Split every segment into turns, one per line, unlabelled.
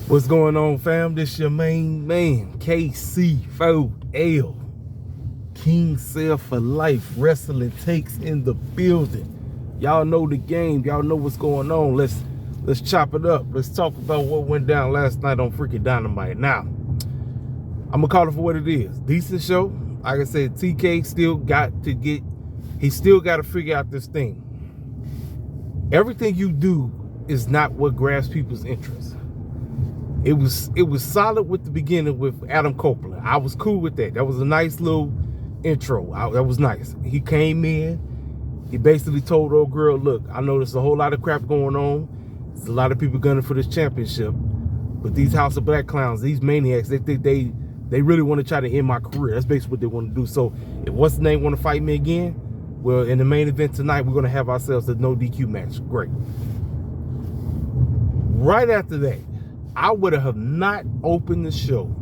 What's going on, fam? This your main man, KC4L. King Self for Life. Wrestling takes in the building. Y'all know the game. Y'all know what's going on. Let's chop it up. Let's talk about what went down last night on freaking Dynamite. Now, I'm gonna call it for what it is. Decent show. Like I said, TK still got to figure out this thing. Everything you do is not what grabs people's interest. It was solid with the beginning with Adam Copeland. I was cool with that. That was a nice little intro. That was nice. He came in. He basically told old girl, look, I know there's a whole lot of crap going on. There's a lot of people gunning for this championship. But these House of Black clowns, these maniacs, they think they really want to try to end my career. That's basically what they want to do. So if what's the name want to fight me again? Well, in the main event tonight, we're going to have ourselves a no DQ match. Great. Right after that, I would have not opened the show,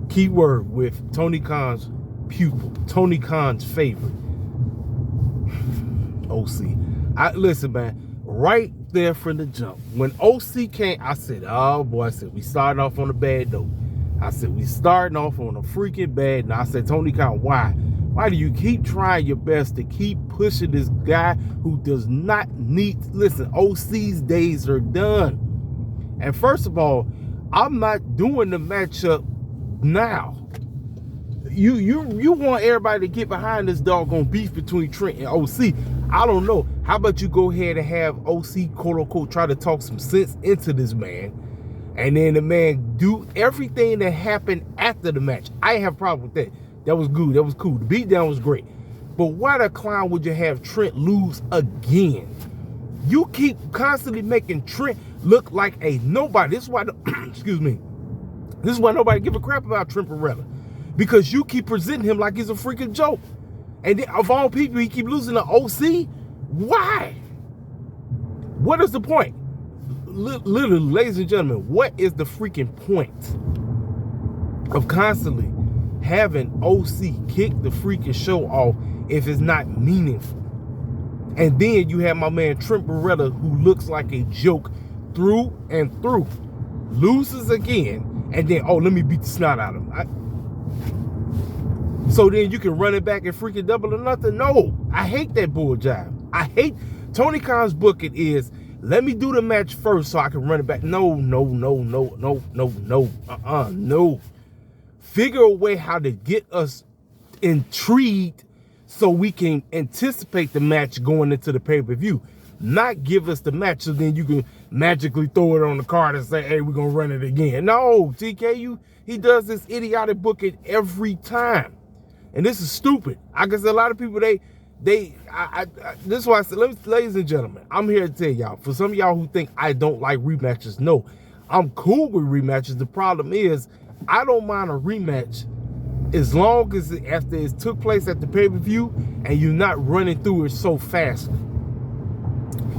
keyword, with Tony Khan's pupil, Tony Khan's favorite, OC. Listen, man, right there from the jump, when OC came, I said, oh boy, I said, we starting off on a bad note. I said, we starting off on a freaking bad note. I said, Tony Khan, why? Why do you keep trying your best to keep pushing this guy who does not need, listen, OC's days are done. And first of all, I'm not doing the matchup now. You want everybody to get behind this doggone beef between Trent and OC. I don't know. How about you go ahead and have OC, quote unquote, try to talk some sense into this man, and then the man do everything that happened after the match. I ain't have a problem with that. That was good. That was cool. The beatdown was great. But why the clown would you have Trent lose again? You keep constantly making Trent look like a nobody. This is why, excuse me. This is why nobody give a crap about Trent Barrella, because you keep presenting him like he's a freaking joke. And then, of all people, he keep losing to OC. Why? What is the point? Literally, ladies and gentlemen, what is the freaking point of constantly having OC kick the freaking show off if it's not meaningful? And then you have my man Trent Barrella, who looks like a joke through and through, loses again, and then, oh, let me beat the snot out of him. So then you can run it back and freaking double or nothing? No, I hate that bull jive. I hate Tony Khan's booking is, let me do the match first so I can run it back. No. Figure a way how to get us intrigued so we can anticipate the match going into the pay-per-view. Not give us the match so then you can magically throw it on the card and say, hey, we're going to run it again. No, TK, he does this idiotic booking every time. And this is stupid. I guess a lot of people, this is why I said, ladies and gentlemen, I'm here to tell y'all, for some of y'all who think I don't like rematches, no, I'm cool with rematches. The problem is, I don't mind a rematch as long as after it took place at the pay-per-view and you're not running through it so fast.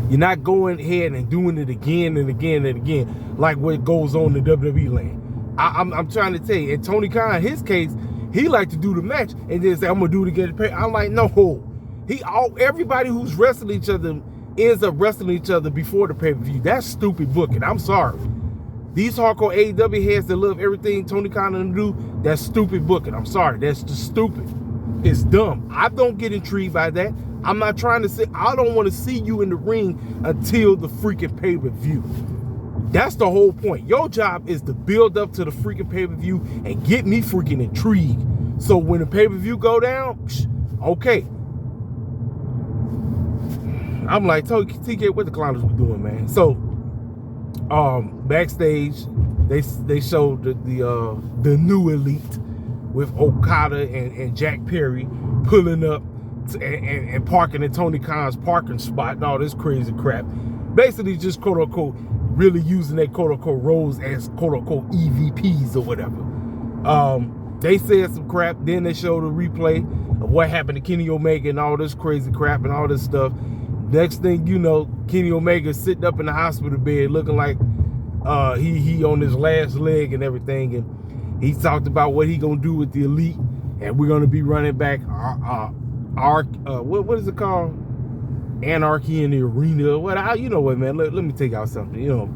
You're not going ahead and doing it again and again and again like what goes on in WWE land. I'm trying to tell you, in Tony Khan, in his case, he like to do the match and then say, I'm going to do it again. I'm like, no. Everybody who's wrestling each other ends up wrestling each other before the pay-per-view. That's stupid booking. I'm sorry. These hardcore AEW heads that love everything Tony Khan and do, that's stupid booking. I'm sorry. That's just stupid. It's dumb. I don't get intrigued by that. I'm not trying to say, I don't want to see you in the ring until the freaking pay-per-view. That's the whole point. Your job is to build up to the freaking pay-per-view and get me freaking intrigued. So when the pay-per-view go down, okay. I'm like, TK, what the clowners were doing, man? So, backstage, they showed the new elite with Okada and Jack Perry pulling up and parking in Tony Khan's parking spot and all this crazy crap. Basically just quote unquote really using their quote unquote roles as quote unquote EVPs or whatever. They said some crap, then they showed a replay of what happened to Kenny Omega and all this crazy crap and all this stuff. Next thing you know, Kenny Omega sitting up in the hospital bed looking like he on his last leg and everything, and he talked about what he gonna do with the elite, and we're gonna be running back what is it called? Anarchy in the Arena. You know what, man? Let me take out something. You know,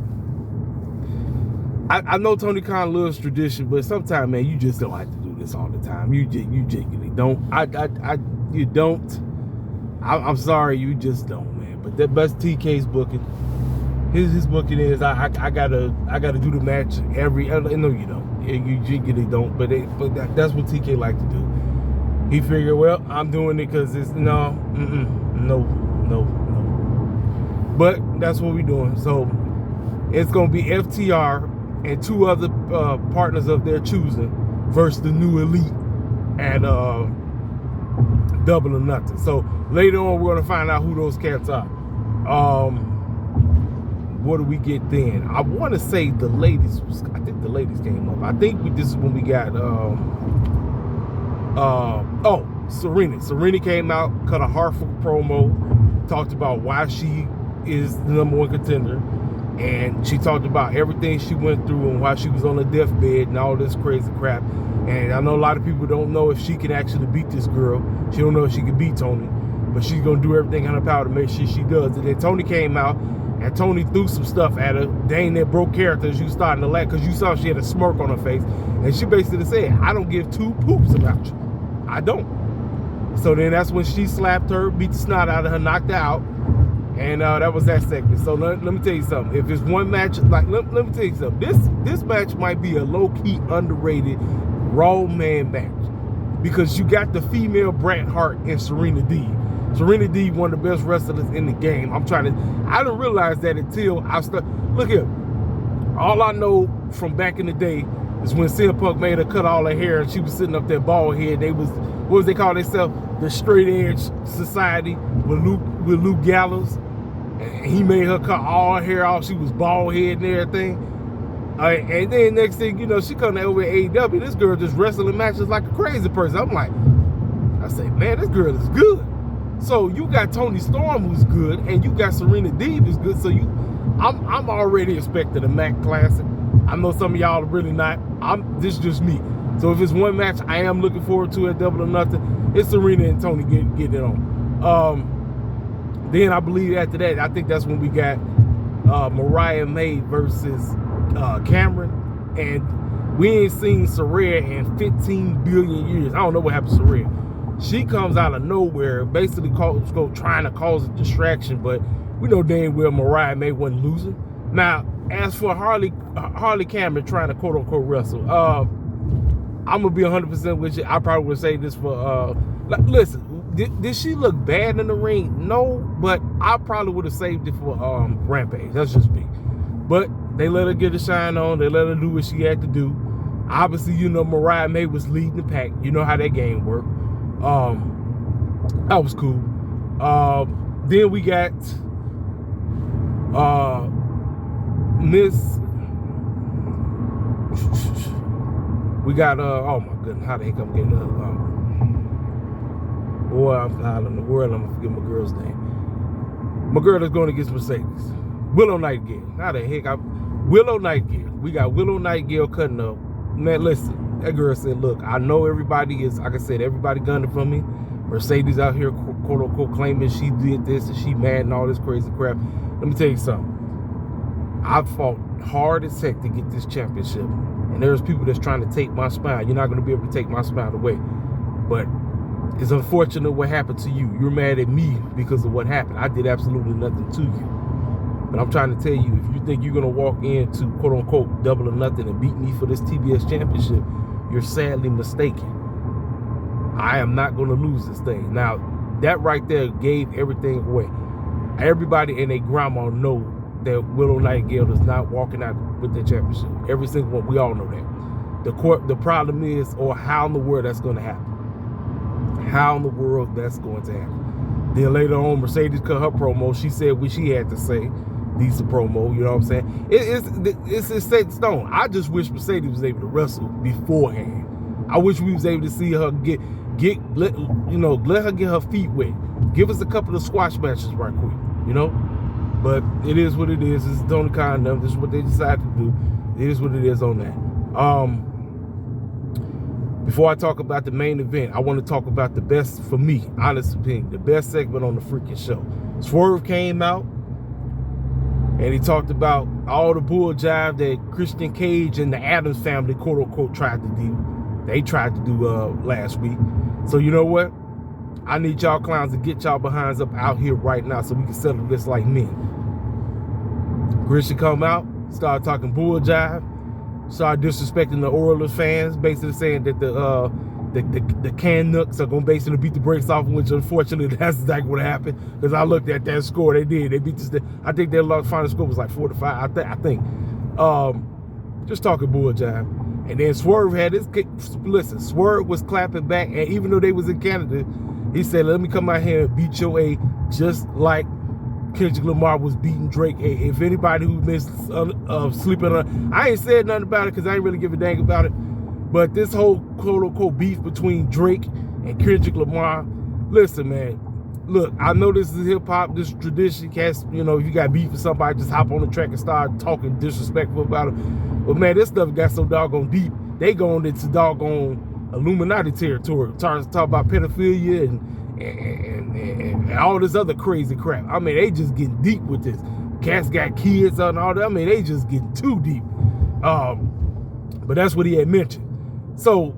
I know Tony Khan loves tradition, but sometimes, man, you just don't have to do this all the time. You genuinely don't. You don't. I'm sorry, you just don't, man. But the best TK's booking. His booking is I gotta do the match every. No, you don't. You genuinely don't. But that's what TK like to do. He figured, well, I'm doing it because it's no. But that's what we're doing. So it's gonna be FTR and 2 other partners of their choosing versus the New Elite at Double or Nothing. So later on, we're gonna find out who those cats are. What do we get then? I want to say the ladies. I think the ladies came up. I think this is when we got Serena. Serena came out, cut a heartful promo, talked about why she is the #1 contender, and she talked about everything she went through and why she was on the deathbed and all this crazy crap. And I know a lot of people don't know if she can actually beat this girl. She don't know if she can beat Toni, but she's gonna do everything in her power to make sure she does. And then Toni came out, and Toni threw some stuff at her. Dang, that broke character as you starting to laugh, because you saw she had a smirk on her face. And she basically said, I don't give 2 poops about you. I don't. So then that's when she slapped her, beat the snot out of her, knocked her out. And that was that segment. So let me tell you something. If it's one match, like let me tell you something. This match might be a low-key underrated Raw man match, because you got the female Bret Hart and Serena D. Serena D, one of the best wrestlers in the game. I didn't realize that until I started. Look here. All I know from back in the day is when CM Punk made her cut all her hair and she was sitting up there bald head. They was, what was they call themselves? The Straight Edge Society with Luke Gallows. And he made her cut all her hair off. She was bald head and everything. And then next thing you know, she come over at AEW. This girl just wrestling matches like a crazy person. I'm like, I say, man, this girl is good. So you got Toni Storm, who's good, and you got Serena Deeb, who's good. So I'm already expecting a MAC Classic. I know some of y'all are really not. This is just me. So if it's one match I am looking forward to at Double or Nothing, it's Serena and Toni getting it on. Then I believe after that, I think that's when we got Mariah May versus Cameron, and we ain't seen Serena in 15 billion years. I don't know what happened to Serena. She comes out of nowhere, basically trying to cause a distraction, but we know dang well Mariah May wasn't losing. Now, as for Harley Cameron trying to quote-unquote wrestle, I'm going to be 100% with you. I probably would say this for, listen, did she look bad in the ring? No, but I probably would have saved it for Rampage. That's just me. But they let her get a shine on. They let her do what she had to do. Obviously, you know, Mariah May was leading the pack. You know how that game worked. That was cool. Then we got oh my goodness, how the heck I'm getting boy, I'm out in the world, I'm gonna forget my girl's name. My girl is going against Mercedes. Willow Nightingale. How the heck Willow Nightingale. We got Willow Nightingale cutting up. Man, listen, that girl said, look, I know everybody is, like I said, everybody gunning for me. Mercedes out here, quote unquote, claiming she did this and she mad and all this crazy crap. Let me tell you something. I fought hard as heck to get this championship. And there's people that's trying to take my spine. You're not going to be able to take my spine away. But it's unfortunate what happened to you. You're mad at me because of what happened. I did absolutely nothing to you. But I'm trying to tell you, if you think you're going to walk into, quote unquote, Double or Nothing and beat me for this TBS championship, you're sadly mistaken. I am not going to lose this thing. Now, that right there gave everything away. Everybody and their grandma know that Willow Nightingale is not walking out with the championship. Every single one, we all know that. The problem is, or how in the world that's going to happen. How in the world that's going to happen. Then later on, Mercedes cut her promo. She said what she had to say. Decent promo, you know what I'm saying? It's set in stone. I just wish Mercedes was able to wrestle beforehand. I wish we was able to see her let her get her feet wet. Give us a couple of squash matches right quick, you know? But it is what it is. It's Tony Khan. This is what they decided to do. It is what it is on that. Before I talk about the main event, I want to talk about the best, for me, honest opinion, the best segment on the freaking show. Swerve came out And he talked about all the bull jive that Christian Cage and the Addams family, quote unquote, tried to do. They tried to do last week. So you know what? I need y'all clowns to get y'all behinds up out here right now so we can settle this like men. Christian come out, start talking bull jive, start disrespecting the Oilers fans, basically saying that the Canucks are gonna basically beat the brakes off, which unfortunately that's exactly what happened. Because I looked at that score, they did. They beat this. I think their final score was like 4-5. I think. Just talking bull jive. And then Swerve had his kick. Listen, Swerve was clapping back, and even though they was in Canada, he said, "Let me come out here and beat your A," just like Kendrick Lamar was beating Drake. If anybody who missed sleeping on, I ain't said nothing about it because I ain't really give a dang about it. But this whole quote-unquote beef between Drake and Kendrick Lamar, listen, man, look, I know this is hip-hop, this is tradition, cats, you know, if you got beef with somebody, just hop on the track and start talking disrespectful about it. But, man, this stuff got so doggone deep, they going into doggone Illuminati territory, talk about pedophilia and all this other crazy crap. I mean, they just getting deep with this. Cats got kids and all that. I mean, they just getting too deep. But that's what he had mentioned. So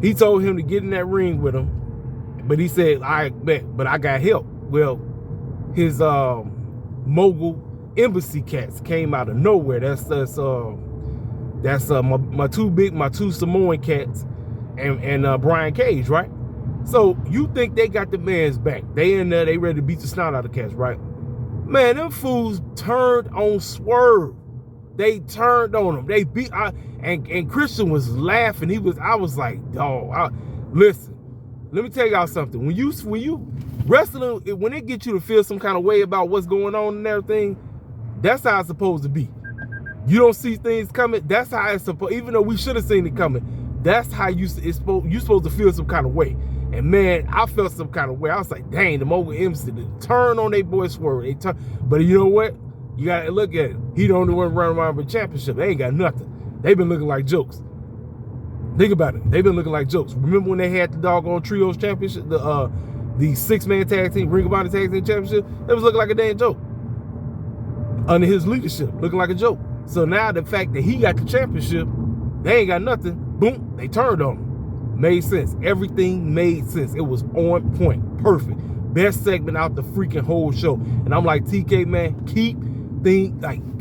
he told him to get in that ring with him, but he said, "I bet, but I got help." Well, his Mogul embassy cats came out of nowhere. That's my two Samoan cats and Brian Cage, right? So you think they got the man's back? They in there, they ready to beat the snot out of cats, right? Man, them fools turned on Swerve. They turned on him. They beat, and Christian was laughing. I was like, dog. Listen, let me tell y'all something. When you wrestling, when it gets you to feel some kind of way about what's going on and everything, that's how it's supposed to be. You don't see things coming. That's how it's supposed. Even though we should have seen it coming, that's how you're supposed to feel some kind of way. And man, I felt some kind of way. I was like, dang, the Mogul MC turn on their boy Swerve. But you know what? You gotta look at it. He the only one running around with a championship. They ain't got nothing. They've been looking like jokes. Think about it. They've been looking like jokes. Remember when they had the doggone trios championship, the 6-man tag team, Ring of Honor tag team championship? They was looking like a damn joke. Under his leadership, looking like a joke. So now the fact that he got the championship, they ain't got nothing. Boom, they turned on him. Made sense. Everything made sense. It was on point. Perfect. Best segment out the freaking whole show. And I'm like, TK, man,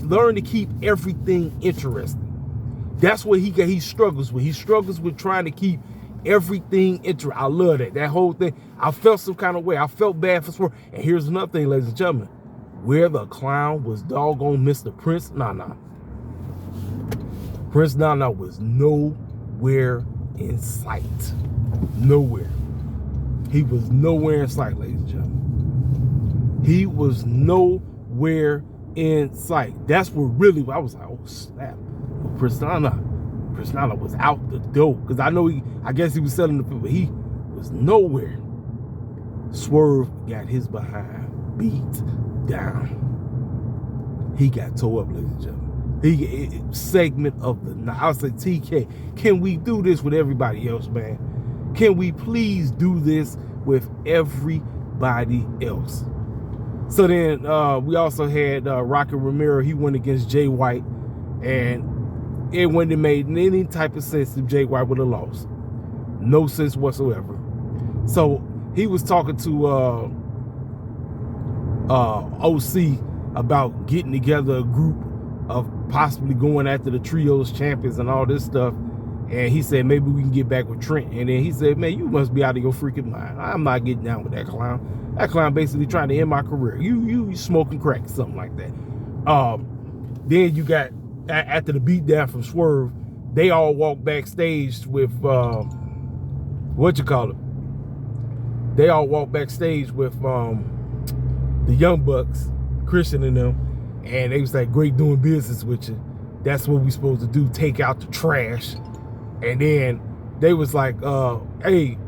learn to keep everything interesting. That's what he struggles with. He struggles with trying to keep everything interesting. I love that. That whole thing. I felt some kind of way. I felt bad for Swerve. And here's another thing, ladies and gentlemen. Where the clown was doggone Mr. Prince Nana. Prince Nana was nowhere in sight. Nowhere. He was nowhere in sight, ladies and gentlemen. He was nowhere in sight. That's what really, I was like, oh snap. Prince Nana was out the door. Because I guess he was selling the film, but he was nowhere. Swerve got his behind beat down. He got tore up, ladies and gentlemen. Segment of the night. I was like, TK, can we do this with everybody else, man? Can we please do this with everybody else? So then we also had Rocky Romero. He went against Jay White, and it wouldn't have made any type of sense if Jay White would have lost. No sense whatsoever. So he was talking to OC about getting together a group of possibly going after the trios champions and all this stuff. And he said, maybe we can get back with Trent. And then he said, man, you must be out of your freaking mind. I'm not getting down with that clown. That clown basically trying to end my career. You smoking crack, something like that. Then you got, after the beatdown from Swerve, they all walked backstage with, They all walked backstage with the Young Bucks, Christian and them. And they was like, great doing business with you. That's what we supposed to do, take out the trash. And then they was like, hey,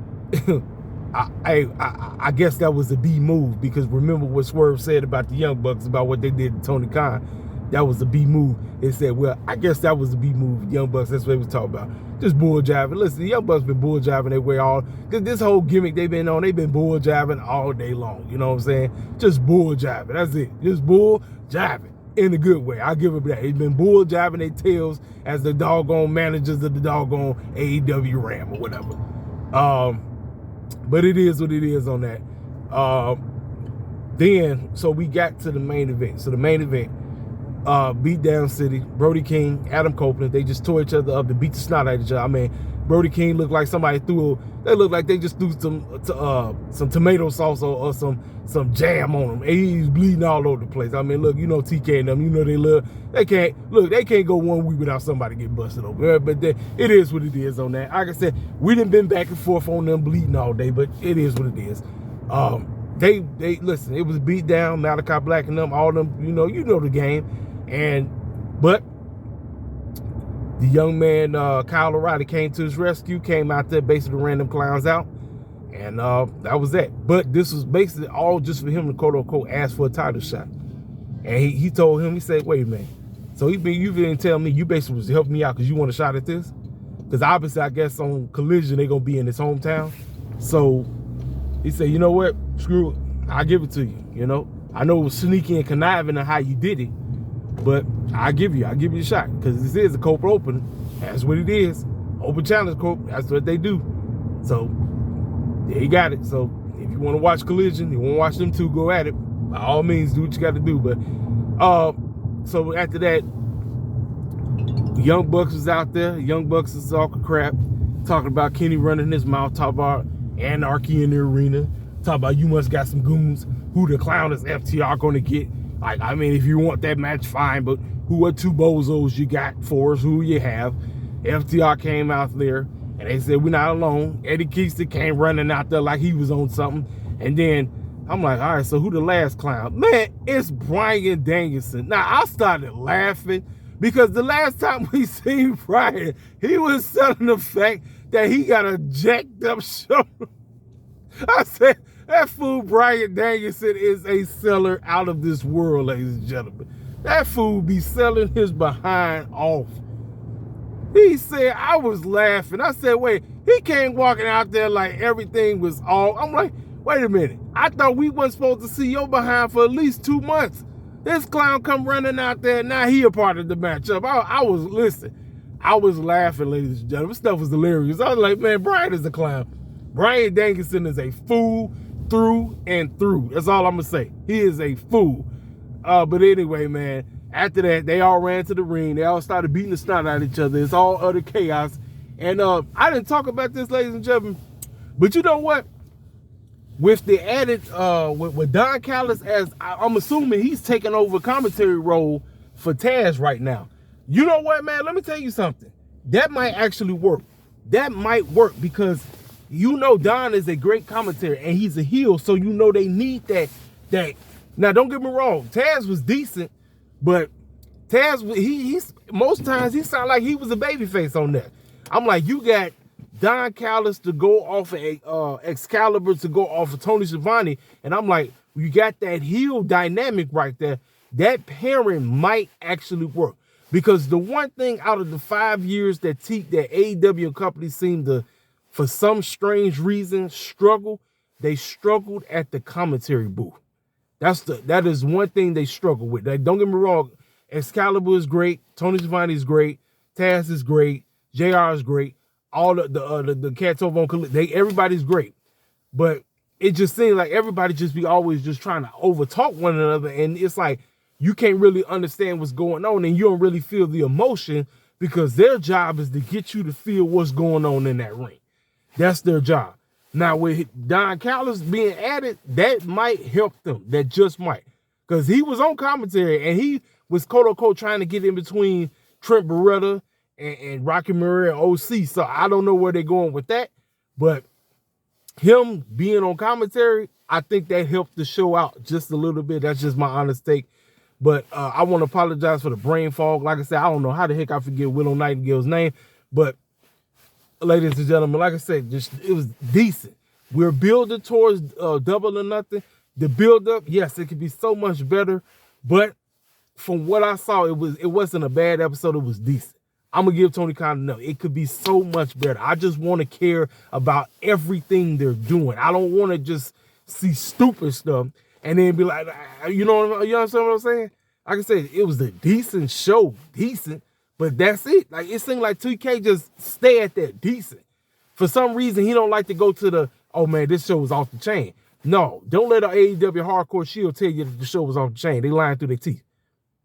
I guess that was a B move, because remember what Swerve said about the Young Bucks, about what they did to Tony Khan. that was the B move. They said, well, I guess that was the B move. Young Bucks, that's what they was talking about. Just bull jiving. Listen, the Young Bucks been bull jiving their way all. This whole gimmick they've been on, they've been bull jiving all day long. You know what I'm saying? Just bull jiving. That's it. Just bull jiving in a good way. I give it that. They've been bull jiving their tails as the doggone managers of the doggone AEW Ram or whatever. But it is what it is on that. Then, so we got to the main event. So the main event, Beatdown City, Brody King, Adam Copeland, they just tore each other up to beat the snot out of each other. I mean, Brody King looked like somebody they looked like they just threw some tomato sauce or some jam on him. And he's bleeding all over the place. I mean, look, you know TK and them, you know they can't go 1 week without somebody getting busted over. But it is what it is on that. Like I said, we done been back and forth on them bleeding all day, but it is what it is. They listen, it was beat down, Malachi Black and them, all them, you know the game. But the young man, Kyle O'Reilly, came to his rescue, came out there, basically ran them clowns out. And that was that. But this was basically all just for him to quote unquote ask for a title shot. And he told him, he said, wait a minute. So you didn't tell me you basically was helping me out because you want a shot at this? Because obviously, I guess on Collision, they're going to be in his hometown. So he said, you know what? Screw it. I'll give it to you. You know, I know it was sneaky and conniving in how you did it, but I'll give you a shot because this is a Cope Open. That's what it is. Open challenge Cope. That's what they do. So yeah, he got it. So if you want to watch Collision, you want to watch them two, go at it. By all means, do what you got to do. But so after that, Young Bucks was out there. Young Bucks is talking crap, talking about Kenny running his mouth, talking about anarchy in the arena, talking about you must got some goons. Who the clown is FTR going to get? Like, I mean, if you want that match, fine, but who are two bozos you got for us? Who you have? FTR came out there, and they said, we're not alone. Eddie Kingston came running out there like he was on something. And then I'm like, all right, so who the last clown? Man, it's Bryan Danielson. Now, I started laughing because the last time we seen Bryan, he was selling the fact that he got a jacked up shoulder. I said, that fool Bryan Danielson is a seller out of this world, ladies and gentlemen. That fool be selling his behind off. He said, I was laughing. I said, wait, he came walking out there like everything was all. I'm like, wait a minute. I thought we weren't supposed to see your behind for at least 2 months. This clown come running out there. Now he a part of the matchup. I was laughing, ladies and gentlemen. This stuff was hilarious. I was like, man, Bryan is a clown. Bryan Danielson is a fool through and through. That's all I'm going to say. He is a fool. But anyway, man, after that, they all ran to the ring. They all started beating the snot out of each other. It's all utter chaos. And I didn't talk about this, ladies and gentlemen, but you know what? With the added, with Don Callis, as I'm assuming he's taking over commentary role for Taz right now. You know what, man? Let me tell you something. That might actually work. That might work because you know Don is a great commentator and he's a heel, so you know they need that. Now, don't get me wrong. Taz was decent, but Taz, he's most times he sounded like he was a babyface on that. I'm like, you got Don Callis to go off of Excalibur to go off of Tony Schiavone, and I'm like, you got that heel dynamic right there. That pairing might actually work because the one thing out of the 5 years that AEW companies seemed to, for some strange reason, struggle, they struggled at the commentary booth. That is one thing they struggle with. Like, don't get me wrong, Excalibur is great, Tony Schiavone is great, Taz is great, JR is great, all the cats over on everybody's great, but it just seems like everybody just be always just trying to overtalk one another, and it's like you can't really understand what's going on, and you don't really feel the emotion because their job is to get you to feel what's going on in that ring. That's their job. Now, with Don Callis being added, that might help them. That just might. Because he was on commentary, and he was, quote-unquote, trying to get in between Trent Beretta and Rocky Maria and OC. So I don't know where they're going with that. But him being on commentary, I think that helped the show out just a little bit. That's just my honest take. But I want to apologize for the brain fog. Like I said, I don't know how the heck I forget Willow Nightingale's name. But ladies and gentlemen, like I said, it was decent. We're building towards Double or Nothing. The build-up, yes, it could be so much better, but from what I saw, it wasn't a bad episode. It was decent. I'm gonna give Tony Khan enough. It could be so much better. I just want to care about everything they're doing. I don't want to just see stupid stuff and then be like, you understand what I'm saying? Like I said, it was a decent show, but that's it. Like it seemed like 2K just stay at that decent. For some reason, he don't like to go to the, oh man, this show was off the chain. No, don't let an AEW Hardcore Shield tell you that the show was off the chain. They lying through their teeth.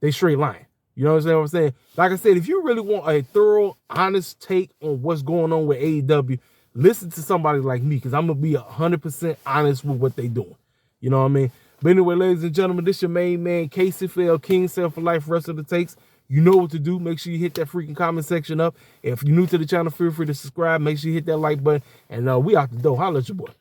They straight lying. You know what I'm saying? Like I said, if you really want a thorough, honest take on what's going on with AEW, listen to somebody like me, because I'm going to be 100% honest with what they doing. You know what I mean? But anyway, ladies and gentlemen, this your main man, KCFL, King Self for Life, rest of the takes. You know what to do. Make sure you hit that freaking comment section up. If you're new to the channel, feel free to subscribe. Make sure you hit that like button. And we out the door. Holla at your boy.